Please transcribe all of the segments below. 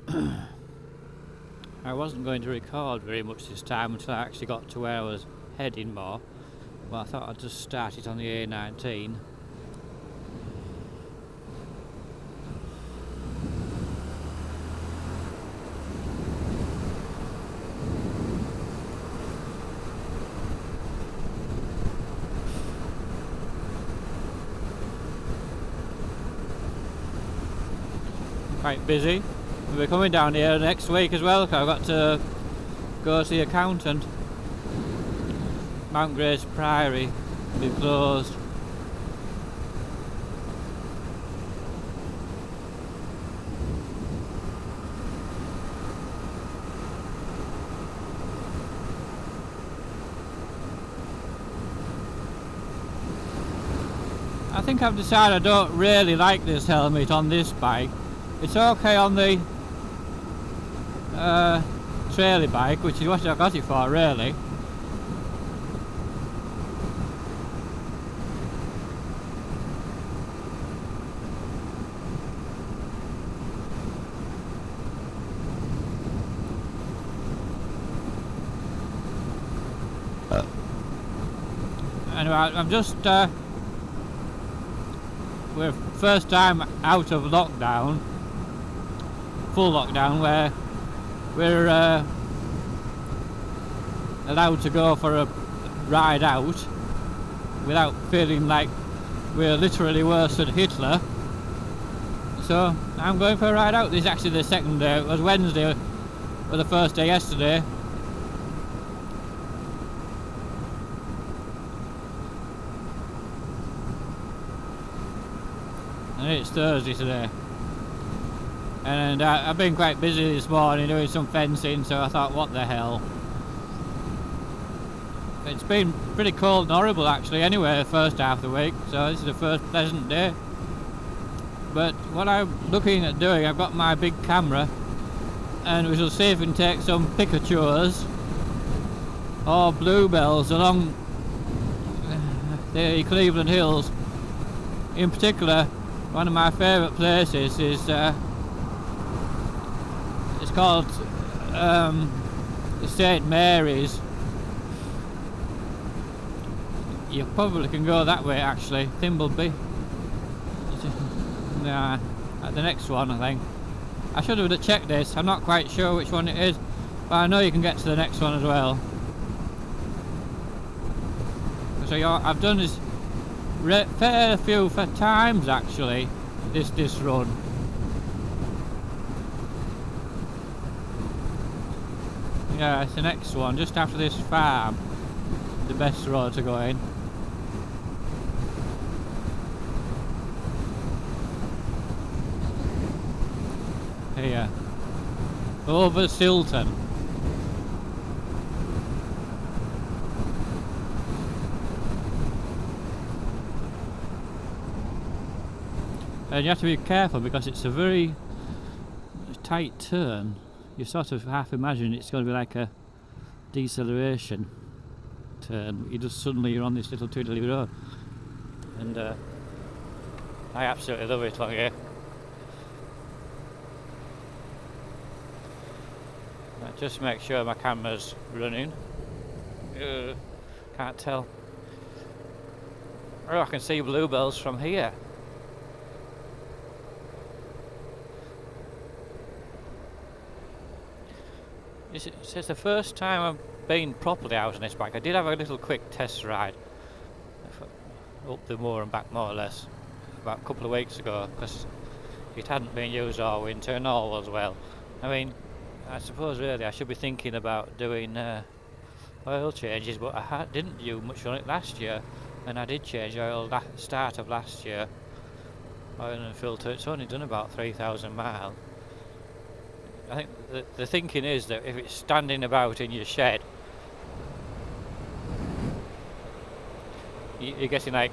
I wasn't going to record very much this time until I actually got to where I was heading more, but I thought I'd just start it on the A19. Quite busy. We're coming down here next week as well, because I've got to go see the accountant. Mount Grace Priory will be closed. I think I've decided I don't really like this helmet on this bike. It's okay on the trailer bike, which is what I got it for, really. Anyway, I'm just we're first time out of lockdown, full lockdown, where we're allowed to go for a ride out without feeling like we're literally worse than Hitler. So I'm going for a ride out. This is actually the second day. It was Wednesday, or the first day yesterday. And it's Thursday today. And I've been quite busy this morning doing some fencing, so I thought, what the hell. It's been pretty cold and horrible actually anyway, the first half of the week, so this is the first pleasant day. But what I'm looking at doing, I've got my big camera, and we shall see if we can take some Pikachus or bluebells along the Cleveland Hills. In particular, one of my favourite places is it's called St Mary's. You probably can go that way actually, Thimbleby. Nah, at the next one I think. I should have checked this, I'm not quite sure which one it is, but I know you can get to the next one as well. So I've done this fair few times actually, this run. Yeah, it's the next one, just after this farm, the best road to go in. Here, over Silton. And you have to be careful because it's a very tight turn. You sort of half imagine it's going to be like a deceleration turn. You just suddenly you're on this little twiddly road, and I absolutely love it along here. Just make sure my camera's running. Can't tell. Oh, I can see bluebells from here. It's the first time I've been properly out on this bike. I did have a little quick test ride up the moor and back more or less about a couple of weeks ago, because it hadn't been used all winter and all was well. I mean, I suppose really I should be thinking about doing oil changes, but I didn't do much on it last year, and I did change oil start of last year. Oil and filter, it's only done about 3,000 miles. I think the thinking is that if it's standing about in your shed, you're getting like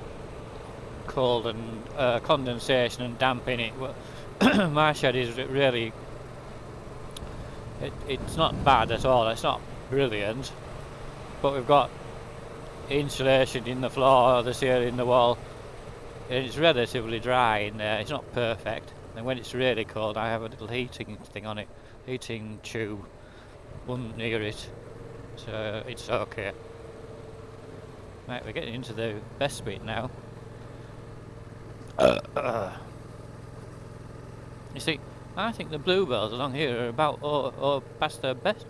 cold and condensation and damp in it. Well, my shed is really, it's not bad at all, it's not brilliant, but we've got insulation in the floor, the ceiling, in the wall, and it's relatively dry in there. It's not perfect, and when it's really cold I have a little heating thing on it, heating tube wasn't near it, so it's okay. Right, we're getting into the best bit now. You see, I think the bluebells along here are about or past their best.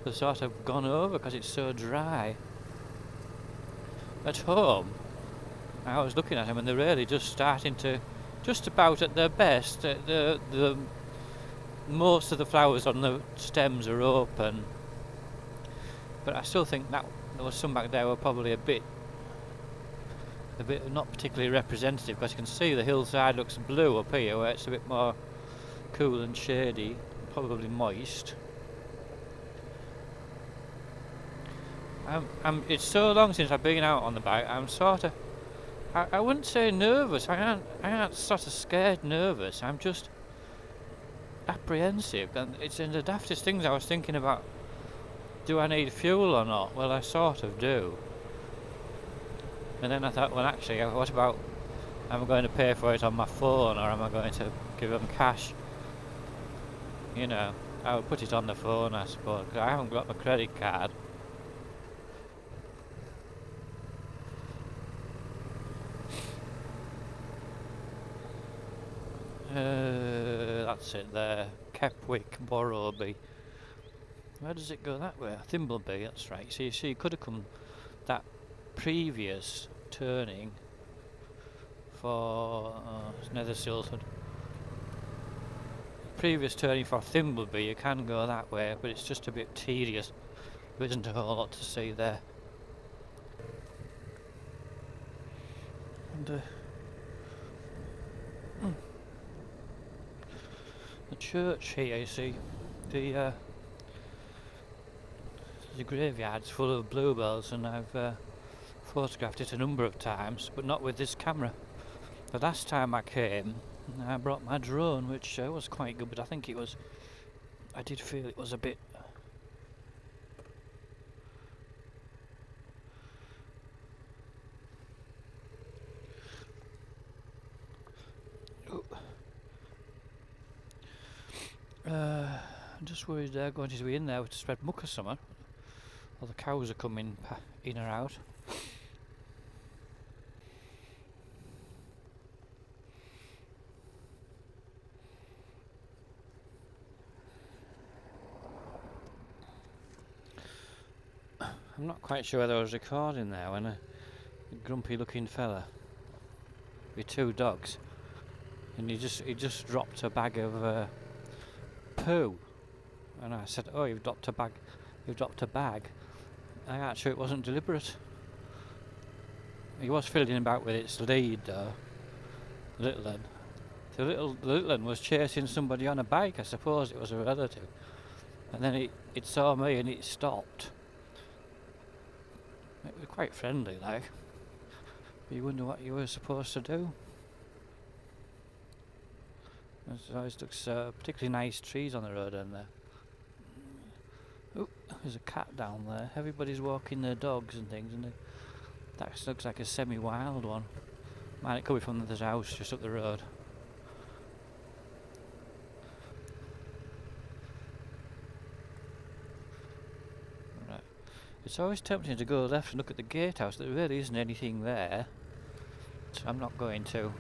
They've sort of gone over because it's so dry. At home, I was looking at them and they're really just starting to, just about at their best. The most of the flowers on the stems are open, but I still think that there was some back there were probably a bit not particularly representative, because you can see the hillside looks blue up here where it's a bit more cool and shady, probably moist. It's so long since I've been out on the bike. I'm sort of, I wouldn't say nervous. I aren't sort of scared nervous. I'm just apprehensive, and it's in the daftest things. I was thinking about, do I need fuel or not? Well, I sort of do. And then I thought, well, actually, what about, am I going to pay for it on my phone, or am I going to give them cash? You know, I would put it on the phone, I suppose, 'cause I haven't got my credit card. That's it there, Kepwick, Boltby. Where does it go that way? Thimbleby, that's right. So you could have come that previous turning for Nether Silton. Previous turning for Thimbleby, you can go that way, but it's just a bit tedious. There isn't a whole lot to see there. And the church here, you see, the graveyard's full of bluebells, and I've photographed it a number of times, but not with this camera. The last time I came, I brought my drone, which was quite good, but I think I did feel it was a bit... I'm just worried they're going to be in there to spread muck or something, or the cows are coming in or out. I'm not quite sure whether I was recording there when a grumpy looking fella with two dogs, and he just dropped a bag of poo, and I said, "Oh, you've dropped a bag. I'm not sure it wasn't deliberate." He was fiddling about with its lead though, little one. The little one was chasing somebody on a bike. I suppose it was a relative, and then it saw me and it stopped. It was quite friendly, like. But you wonder what you were supposed to do. It always looks particularly nice trees on the road in there. Oh, there's a cat down there. Everybody's walking their dogs and things, and that looks like a semi-wild one. Man, it could be from this house just up the road. Right. It's always tempting to go left and look at the gatehouse. There really isn't anything there, so I'm not going to.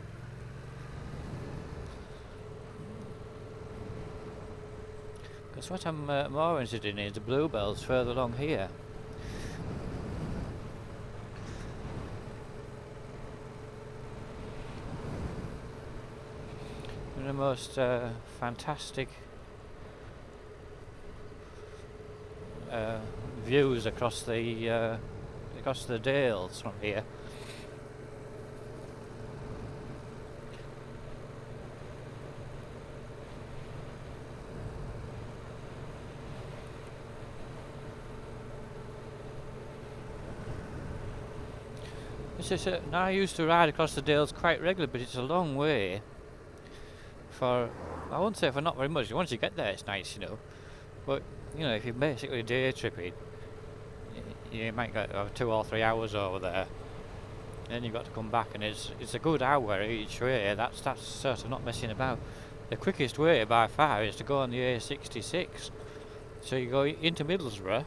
Because what I'm more interested in is the bluebells further along here. They're the most fantastic views across the dales from here. Now I used to ride across the dales quite regularly, but it's a long way for, I won't say for not very much. Once you get there it's nice, you know, but you know, if you're basically day tripping, you might get 2 or 3 hours over there, and then you've got to come back, and it's a good hour each way. That's sort of not messing about. the quickest way by far is to go on the A66. So you go into Middlesbrough,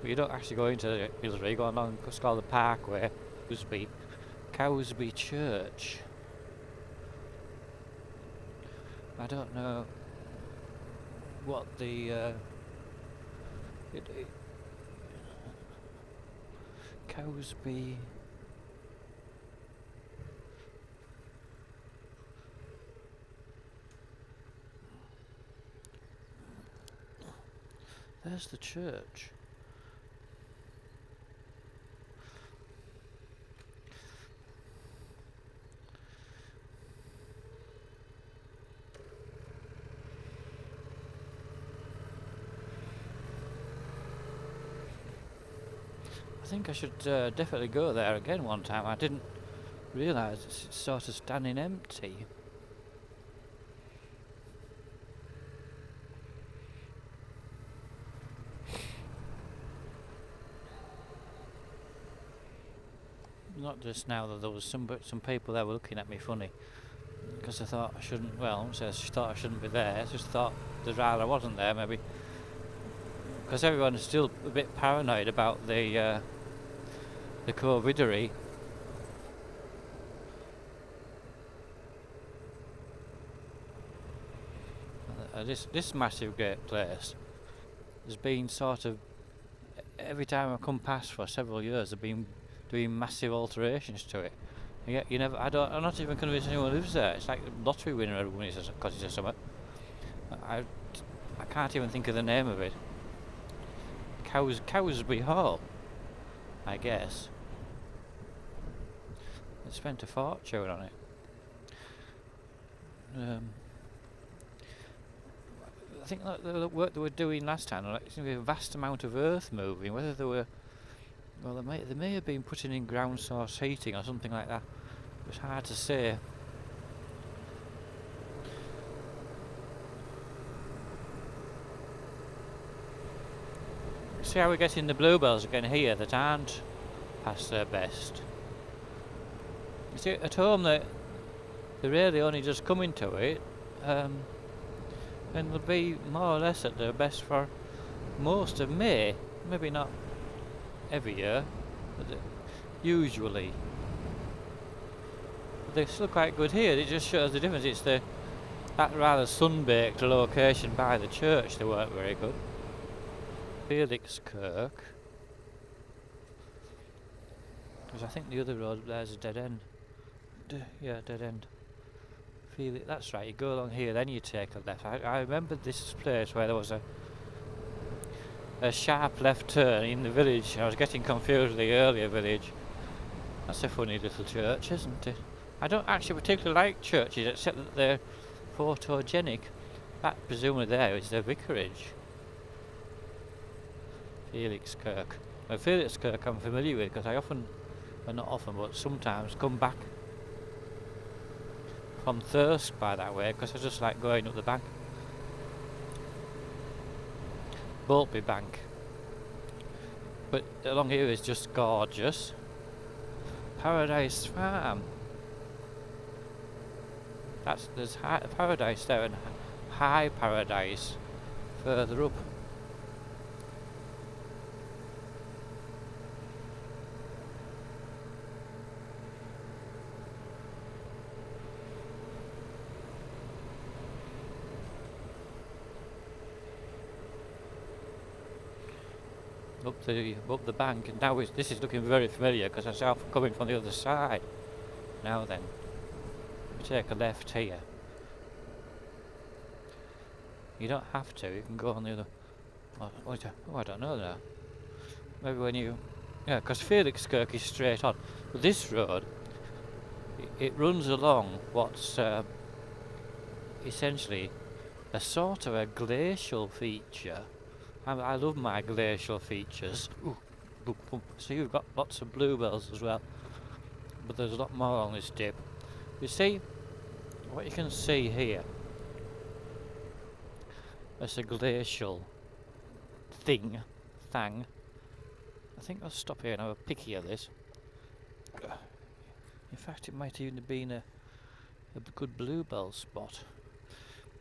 but you don't actually go into Middlesbrough, you go along what's called the Parkway, Cowsby Church. I don't know what the Cowsby. There's the church. I think I should definitely go there again one time. I didn't realise it's sort of standing empty. Not just now, that there was some people there were looking at me funny because I thought I shouldn't. Well, I thought I shouldn't be there. I just thought they'd rather I wasn't there, maybe, because everyone is still a bit paranoid about the COVIDery. This massive great place has been sort of, every time I've come past for several years, they've been doing massive alterations to it. And yet I'm not even convinced anyone lives there. It's like a lottery winner everyone is because it's a summer. I can't even think of the name of it. Cowsby Hall, I guess. They spent a fortune on it. I think the work they were doing last time, there seemed to be a vast amount of earth moving. Whether they were, well, they may have been putting in ground source heating or something like that. It's hard to say. See how we're getting the bluebells again here that aren't past their best. You see, at home they're really only just coming to it, and they'll be more or less at their best for most of May. Maybe not every year, but usually. But they're still quite good here. It just shows the difference. It's that rather sun-baked location by the church. They weren't very good. Felix Kirk. Because I think the other road there's a dead end. Yeah, dead end. Felix, that's right. You go along here, then you take a left. I remember this place where there was a sharp left turn in the village. I was getting confused with the earlier village. That's a funny little church, isn't it? I don't actually particularly like churches, except that they're photogenic. That presumably there is their vicarage. Felix Kirk. Well, Felix Kirk I'm familiar with because I often, well not often, but sometimes come back from Thirsk by that way because I just like going up the bank. Boltby Bank. But along here is just gorgeous. Paradise Farm. There's Paradise there and High Paradise further up. Up the bank, and now this is looking very familiar because I saw it coming from the other side. Now then, we take a left here. You don't have to, you can go on the other. Oh, I don't know now. Maybe when you, yeah, because Felixkirk is straight on. But this road, it runs along what's essentially a sort of a glacial feature. I love my glacial features. Ooh, boom, boom. So you've got lots of bluebells as well, but there's a lot more on this dip. You see what you can see here? That's a glacial thing. I think I'll stop here and have a picky of this. In fact, it might even have been a good bluebell spot.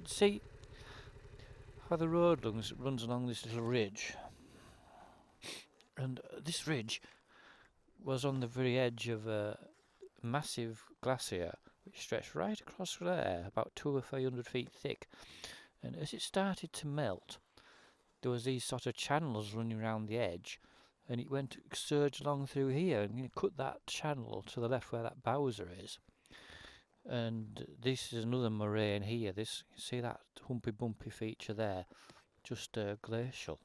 See how the road runs along this little ridge, and this ridge was on the very edge of a massive glacier which stretched right across there, about 200 or 300 feet thick. And as it started to melt, there was these sort of channels running around the edge, and it went surged along through here, and you cut that channel to the left where that Bowser is. And this is another moraine here. This, see that humpy bumpy feature there, just glacial.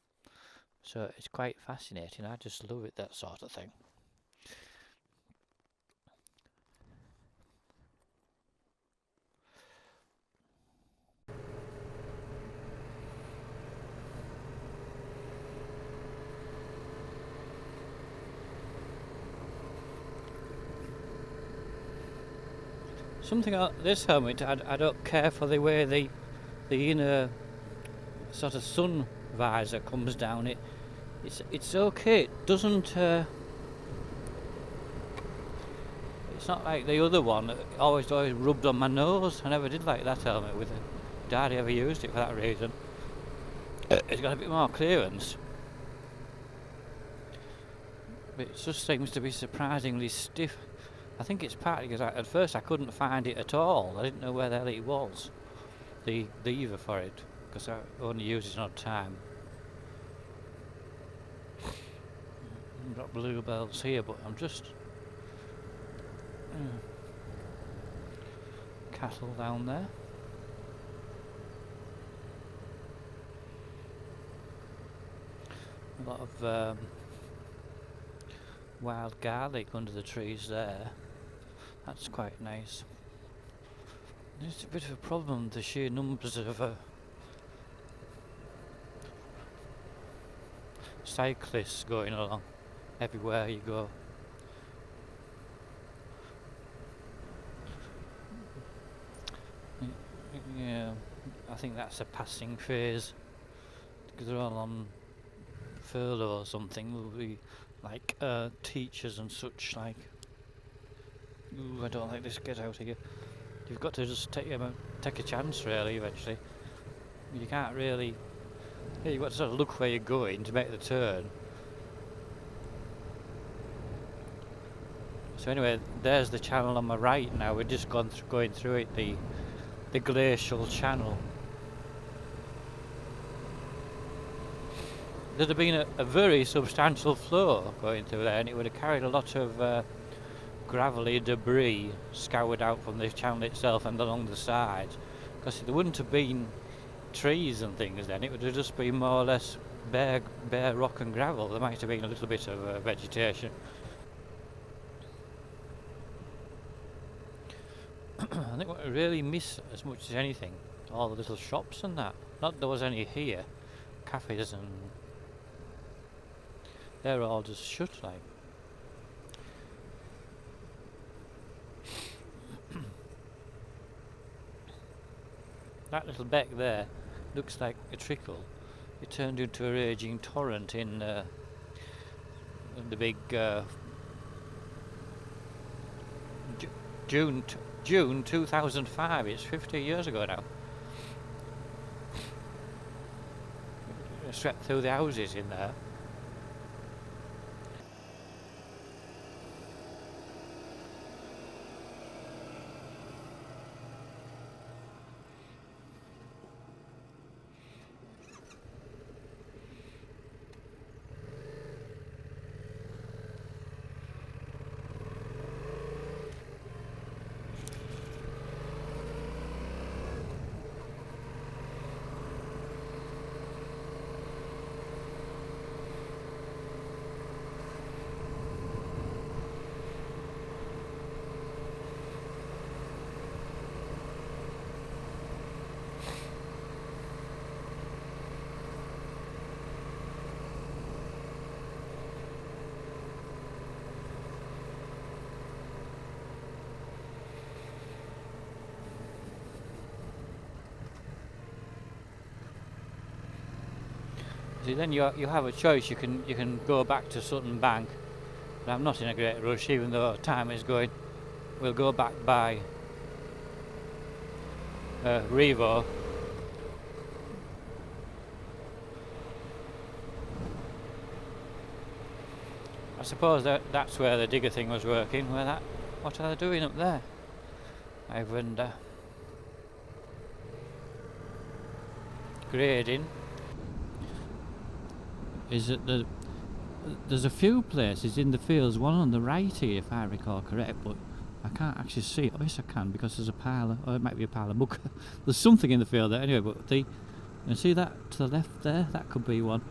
So it's quite fascinating. I just love it, that sort of thing. Something about this helmet, I don't care for the way the inner sort of sun visor comes down. It's okay. It doesn't. It's not like the other one. It always rubbed on my nose. I never did like that helmet. With Daddy ever used it for that reason. It's got a bit more clearance, but it just seems to be surprisingly stiff. I think it's partly because at first I couldn't find it at all. I didn't know where the hell it was, the lever for it, because I only use it on time. I've got bluebells here, but I'm just cattle down there. A lot of wild garlic under the trees there. That's quite nice. There's a bit of a problem, the sheer numbers of cyclists going along everywhere you go. Yeah, I think that's a passing phase, because they're all on furlough or something. Will be like teachers and such, like. Ooh, I don't like this. Get out of here. You've got to just take a chance, really. Eventually, you can't really. Yeah, you've got to sort of look where you're going to make the turn. So anyway, there's the channel on my right now. We're just going through it, the glacial channel. There'd have been a very substantial flow going through there, and it would have carried a lot of gravelly debris scoured out from the channel itself and along the sides, because there wouldn't have been trees and things then. It would have just been more or less bare rock and gravel. There might have been a little bit of vegetation. I think what I really miss as much as anything, all the little shops and that. Not that there was any here, cafes, and they're all just shut, like. That little beck there looks like a trickle. It turned into a raging torrent in the big June 2005. It's 50 years ago now. It swept through the houses in there. See, then you have a choice. You can go back to Sutton Bank, but I'm not in a great rush, even though time is going. We'll go back by Revo I suppose that's where the digger thing was working. What are they doing up there? I wonder. Grading. Is it there's a few places in the fields, one on the right here if I recall correct, but I can't actually see it. Oh yes I can, because there's a pile of, or it might be a pile of muck. There's something in the field there anyway, but you see that to the left there? That could be one.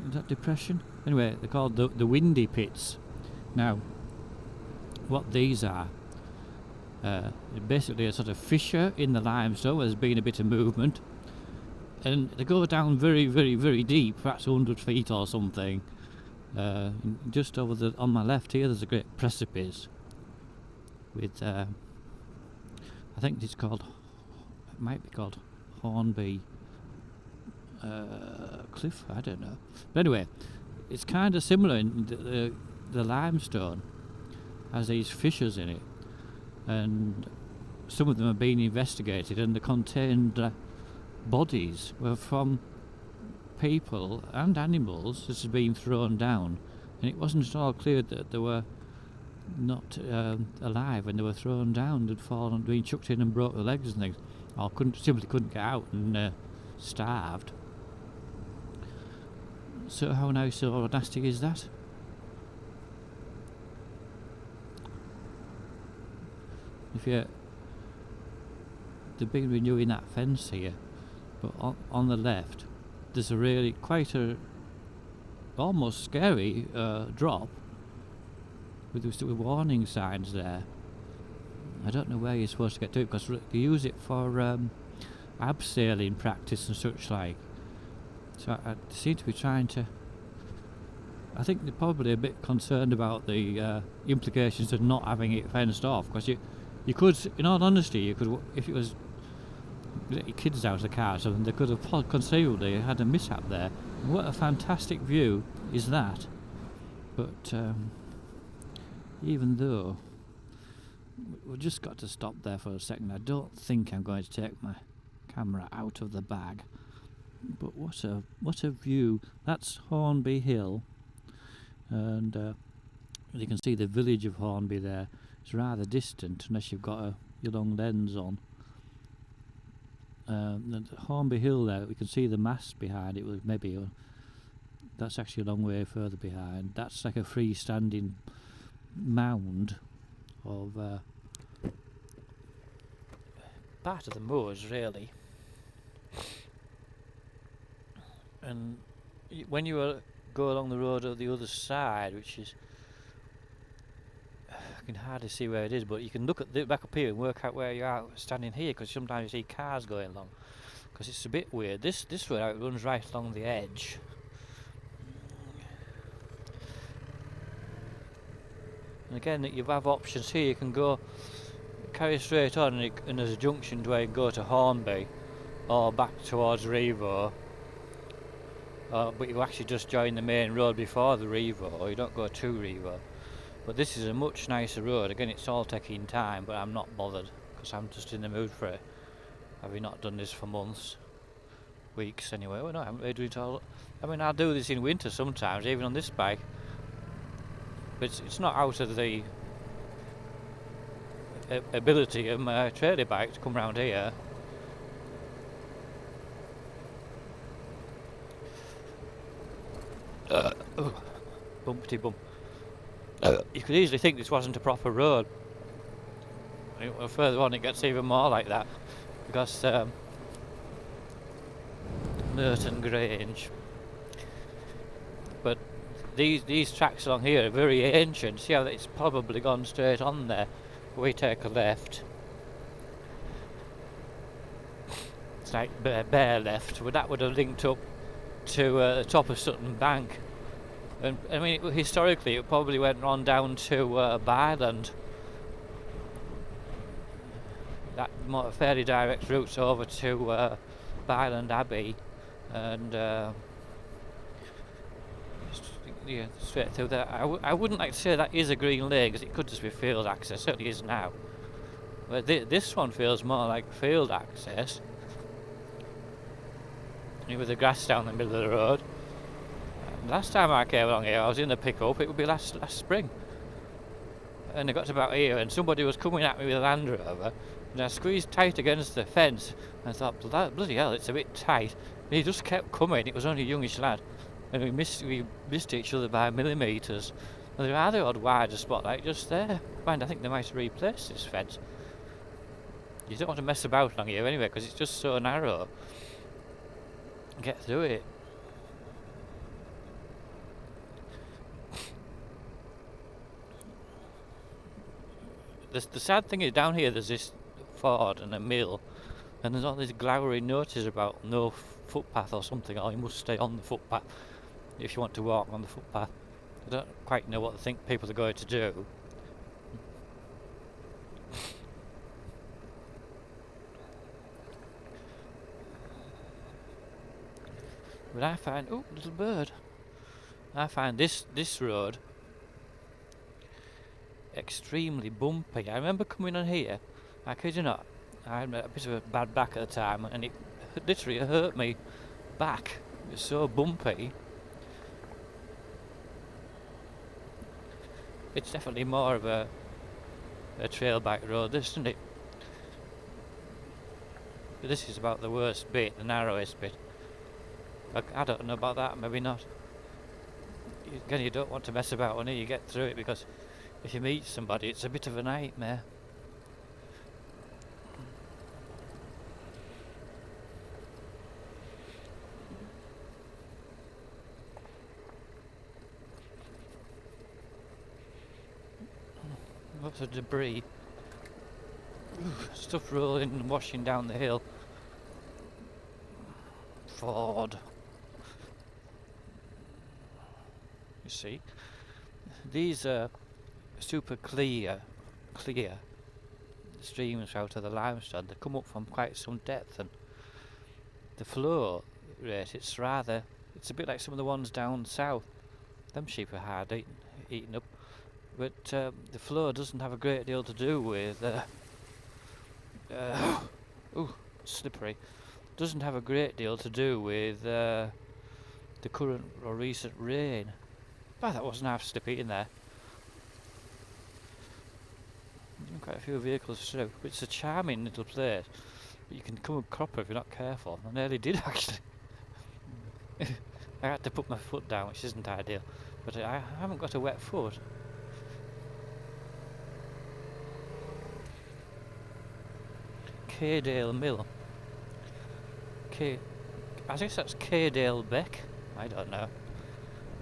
Is that depression? Anyway, they're called the windy pits. Now, what these are, basically a sort of fissure in the limestone where there's been a bit of movement, and they go down very, very, very deep, perhaps 100 feet or something. Just over on my left here, there's a great precipice with, I think it's called, it might be called Hornby Cliff, I don't know. But anyway, it's kind of similar in the limestone has these fissures in it, and some of them are being investigated, and the contained bodies were from people and animals that had been thrown down, and it wasn't at all clear that they were not alive when they were thrown down. They'd fallen, been chucked in and broke their legs and things, or simply couldn't get out and starved. So how nice or nasty is that? If they've been renewing that fence here, but on the left there's a really quite a almost scary drop with warning signs there. I don't know where you're supposed to get to it, because they use it for abseiling practice and such like. So I seem to be trying to. I think they're probably a bit concerned about the implications of not having it fenced off, because you could, in all honesty, you could, if it was let your kids out of the car or something, they could have conceivably had a mishap there. And what a fantastic view is that! But even though we've just got to stop there for a second, I don't think I'm going to take my camera out of the bag. But what a view! That's Hornby Hill, and you can see the village of Hornby there. It's rather distant unless you've got your long lens on. Hornby Hill there, we can see the mast behind it. Maybe that's actually a long way further behind. That's like a freestanding mound of part of the moors, really. And when you go along the road on the other side, which is, I can hardly see where it is, but you can look at the back up here and work out where you are standing here, because sometimes you see cars going along, because it's a bit weird. This road runs right along the edge. And again, you have options here. You can go carry straight on, and there's a junction where you can go to Hornby or back towards Revo. But you actually just join the main road before the Revo, or you don't go to Revo. But this is a much nicer road. Again, it's all taking time, but I'm not bothered, because I'm just in the mood for it. Having not done this for months, weeks anyway. Well, no, I haven't been doing it all. I mean, I'll do this in winter sometimes, even on this bike. But it's not out of the ability of my trailer bike to come round here. Bumpty bump. You could easily think this wasn't a proper road. Further on it gets even more like that, because Merton Grange. But these tracks along here are very ancient. See how it's probably gone straight on there. We take a left. It's like bare left, but that would have linked up to the top of Sutton Bank. And I mean, historically, it probably went on down to Byland. That fairly direct routes over to Byland Abbey, and yeah, straight through there. I wouldn't like to say that is a green lane, because it could just be field access. It certainly is now. But this one feels more like field access, with the grass down the middle of the road. Last time I came along here, I was in the pickup. It would be last spring, and I got to about here, and somebody was coming at me with a Land Rover, and I squeezed tight against the fence, and I thought, bloody hell, it's a bit tight. And he just kept coming. It was only a youngish lad, and we missed each other by millimetres. And there are the odd wider spot like just there. I think they might have replaced this fence. You don't want to mess about along here anyway, because it's just so narrow. Get through it. The sad thing is, down here there's this ford and a mill, and there's all these glowering notices about no footpath or something, or you must stay on the footpath if you want to walk on the footpath. I don't quite know what they think people are going to do. But I find, oh, little bird. I find this road extremely bumpy. I remember coming on here, I kid you not, I had a bit of a bad back at the time, and it literally hurt me back. It was so bumpy. It's definitely more of a trail bike road, isn't it? But this is about the worst bit, the narrowest bit. I don't know about that, maybe not. Again, you don't want to mess about when you get through it, because if you meet somebody, it's a bit of a nightmare. Lots of debris. Stuff rolling and washing down the hill. Ford. You see, these are super clear streams out of the limestone. They come up from quite some depth, and the flow rate, it's a bit like some of the ones down south. Them sheep are hard eaten up, but the flow doesn't have a great deal to do with slippery. Doesn't have a great deal to do with the current or recent rain. But that wasn't half slippy in there. Quite a few vehicles through. It's a charming little place, but you can come a cropper if you're not careful. I nearly did actually. I had to put my foot down, which isn't ideal, but I haven't got a wet foot. Caydale Mill. I guess that's Caydale Beck. I don't know.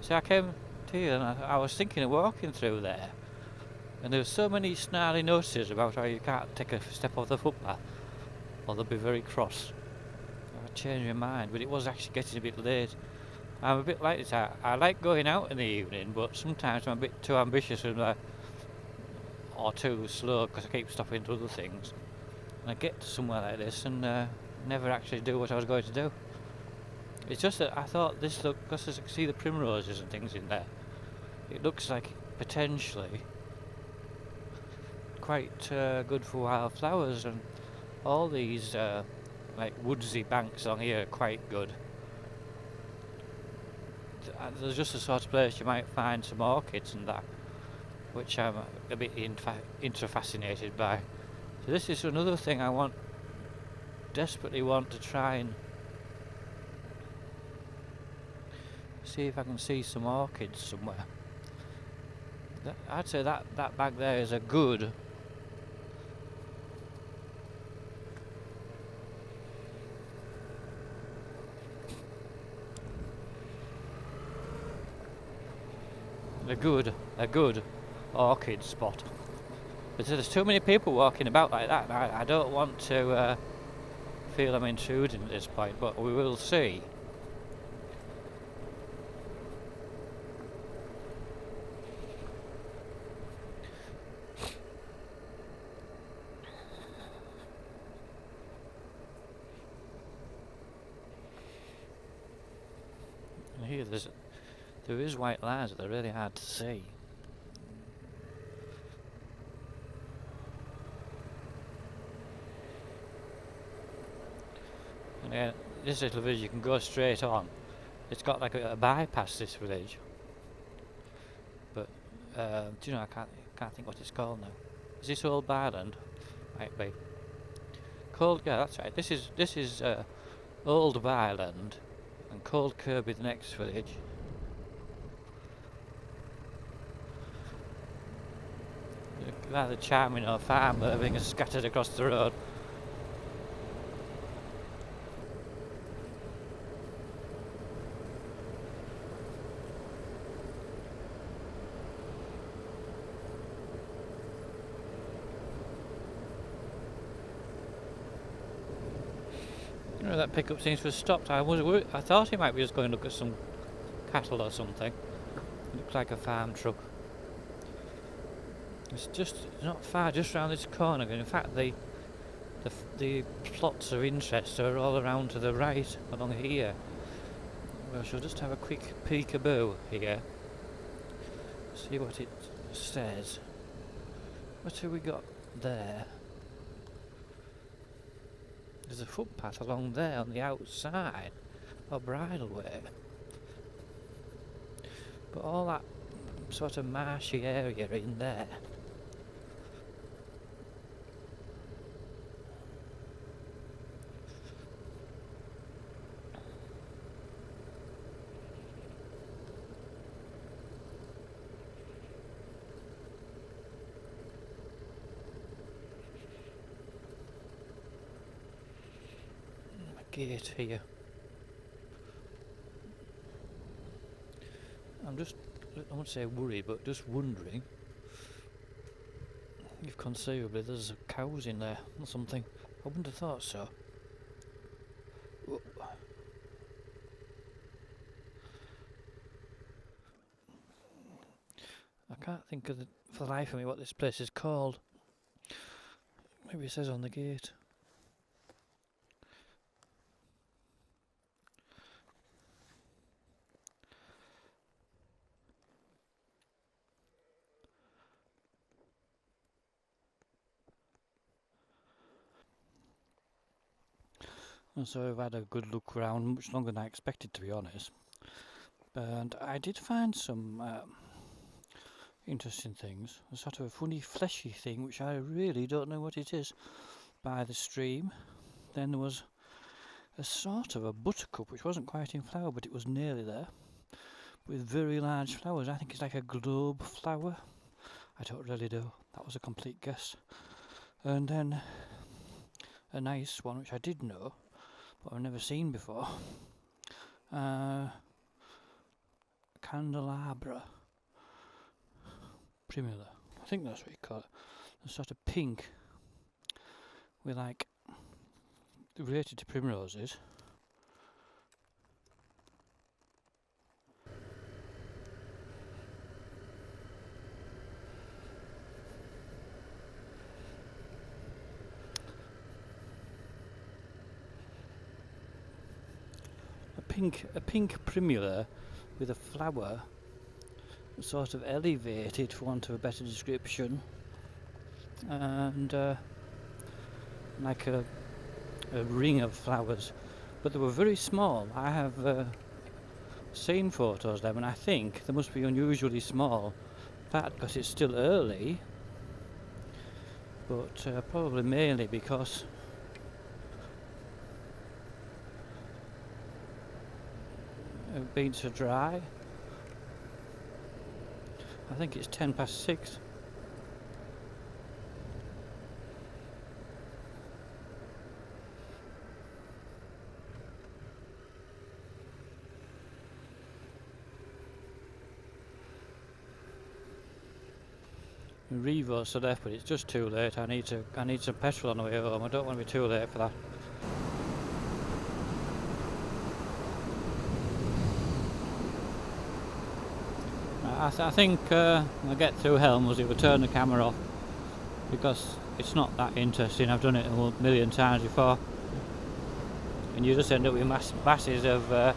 So I came to here and I was thinking of walking through there, and there were so many snarly notices about how you can't take a step off the footpath, or they'll be very cross. I changed my mind, but it was actually getting a bit late. I'm a bit like this. I like going out in the evening, but sometimes I'm a bit too ambitious or too slow, because I keep stopping to other things. And I get to somewhere like this and never actually do what I was going to do. It's just that I thought this looked, because I can see the primroses and things in there, it looks like potentially quite good for wildflowers, and all these like woodsy banks on here are quite good. There's just the sort of place you might find some orchids and that, which I'm a bit fascinated by. So this is another thing I desperately want to try and see if I can see some orchids somewhere. I'd say that back there is a good orchid spot. But there's too many people walking about like that, and I don't want to feel I'm intruding at this point, but we will see. And here there is white lines, but they're really hard to see. And this little village you can go straight on, It's got like a bypass, this village. But do you know, I can't think what it's called now. Is this Old Byland? Might be. Cold, yeah, that's right. This is Old Byland, and Cold Kirby the next village. A rather charming old farmer being scattered across the road. You know, that pickup seems to have stopped. I thought he might be just going to look at some cattle or something. It looks like a farm truck. It's not far, just round this corner. In fact, the plots of interest are all around to the right, along here. Well, she'll just have a quick peekaboo here. See what it says. What have we got there? There's a footpath along there on the outside, or bridleway. But all that sort of marshy area in there. Gate here. I'm just, I won't say worried, but just wondering if conceivably there's cows in there or something. I wouldn't have thought so. Whoa. I can't think of for the life of me what this place is called. Maybe it says on the gate. And so I've had a good look around, much longer than I expected, to be honest. And I did find some interesting things. A sort of a funny fleshy thing, which I really don't know what it is, by the stream. Then there was a sort of a buttercup, which wasn't quite in flower, but it was nearly there, with very large flowers. I think it's like a globe flower. I don't really know. That was a complete guess. And then a nice one, which I did know, but I've never seen before. Candelabra primula. I think that's what you call it. A sort of pink with like related to primroses. A pink primula with a flower sort of elevated, for want of a better description, and like a ring of flowers, but they were very small. I have seen photos of them, and I think they must be unusually small. In fact, because it's still early, but probably mainly because it's been so dry. I think it's 6:10. Revo's to left, but it's just too late. I need some petrol on the way home. I don't want to be too late for that. I think I'll get through Helmsley, we'll turn the camera off because it's not that interesting. I've done it a million times before, and you just end up with masses of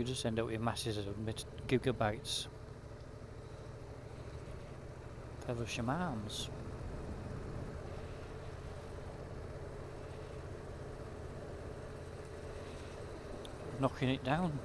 You just end up with masses of gigabytes. Feversham Arms. Knocking it down.